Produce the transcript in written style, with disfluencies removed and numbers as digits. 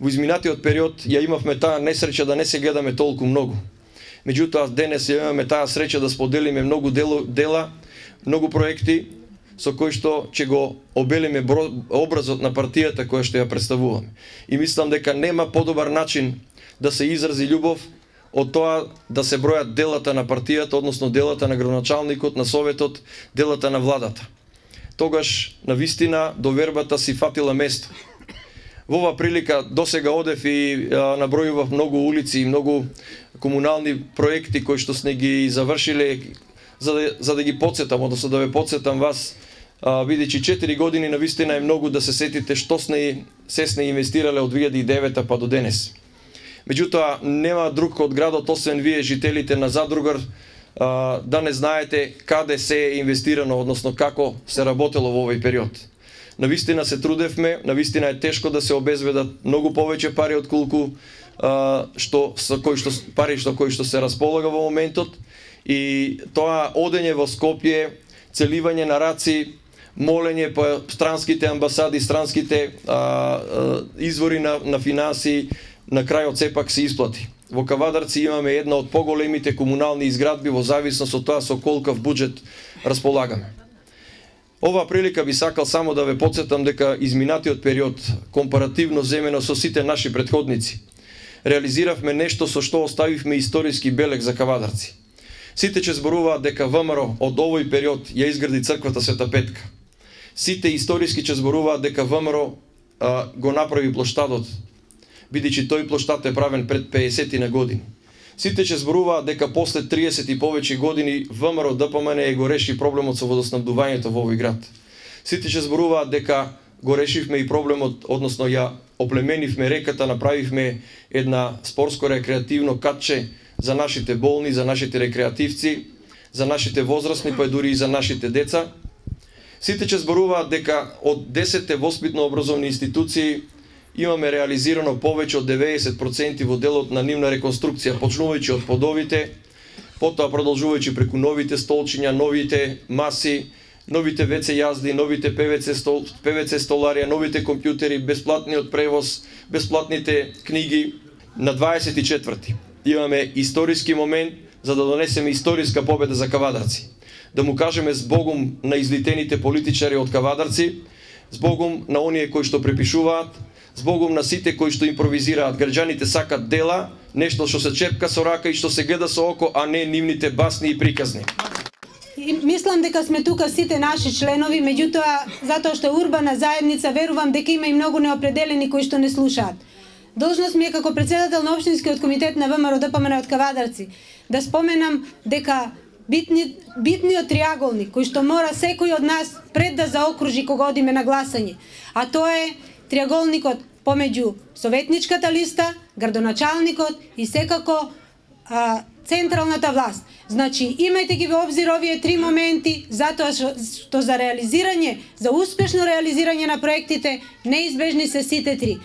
Во изминатиот период ја имавме таа несреќа да не се гледаме толку многу. Меѓутоа, денес ја имаме таа среќа да споделиме многу дела, многу проекти, со кои што ќе го обелиме образот на партијата која што ја представуваме. И мислам дека нема подобар начин да се изрази љубов од тоа да се бројат делата на партијата, односно делата на градоначалникот, на советот, делата на владата. Тогаш, навистина, довербата си фатила место. Во оваа прилика досега одев и набројував многу улици и многу комунални проекти кои што сме ги завршиле, за да ги подсетам, односно да ве подсетам вас, бидејќи 4 години навистина е многу да се сетите што се сме инвестирале од 2009 па до денес. Меѓутоа, нема друг од градот, освен вие, жителите на Задругар, да не знаете каде се е инвестирано, односно како се работело во овој период. Навистина се трудевме, навистина е тешко да се обезбедат многу повеќе пари од колку пари кои што се располага во моментот, и тоа одење во Скопје, целивање на раци, молење по странските амбасади, странските извори на финансии, на крајот сепак се исплати. Во Кавадарци имаме една од поголемите комунални изградби во зависност од тоа со колкав буџет располагаме. Оваа прилика би сакал само да ве подсетам дека изминатиот период, компаративно земено со сите наши претходници, реализиравме нешто со што оставивме историски белег за Кавадарци. Сите ќе зборуваат дека ВМРО од овој период ја изгради црквата Света Петка. Сите историски ќе зборуваат дека ВМРО го направи плоштадот, бидејќи тој плоштад е правен пред 50 на години. Сите ќе зборуваат дека после 30 и повеќе години ВМРО ДПМН го реши проблемот со водоснабдувањето во овој град. Сите ќе зборуваат дека го решивме и проблемот, односно ја оплеменивме реката, направивме една спортско-рекреативно катче за нашите болни, за нашите рекреативци, за нашите возрастни, па дури и за нашите деца. Сите ќе зборуваат дека од 10 воспитно-образовни институции имаме реализирано повеќе од 90% во делот на нивна реконструкција, почнувајќи од подовите, потоа продолжувајќи преку новите столчиња, новите маси, новите ВЦ јазди, новите ПВЦ столарија, новите компјутери, бесплатниот превоз, бесплатните книги. На 24-ти имаме историски момент за да донесеме историска победа за Кавадарци. Да му кажеме збогум на излитените политичари од Кавадарци, збогум на оние кои што препишуваат, збогум на сите кои што импровизираат. Граѓаните сакат дела, нешто што се чепка со рака и што се гледа со око, а не нивните басни и приказни. Мислам дека сме тука сите наши членови, меѓутоа, затоа што е урбана заедница, верувам дека има и многу неопределени кои што не слушаат. Должност ми е како председател на Општинскиот комитет на ВМРО ДПМН од Кавадарци да споменам дека битниот триаголник кој што мора секој од нас пред да заокружи кога одиме на гласање, а тоа е триаголникот помеѓу советничката листа, градоначалникот и секако централната власт. Значи, имајте ги во обзир овие три моменти, затоа што за реализирање, за успешно реализирање на проектите, неизбежни се сите три.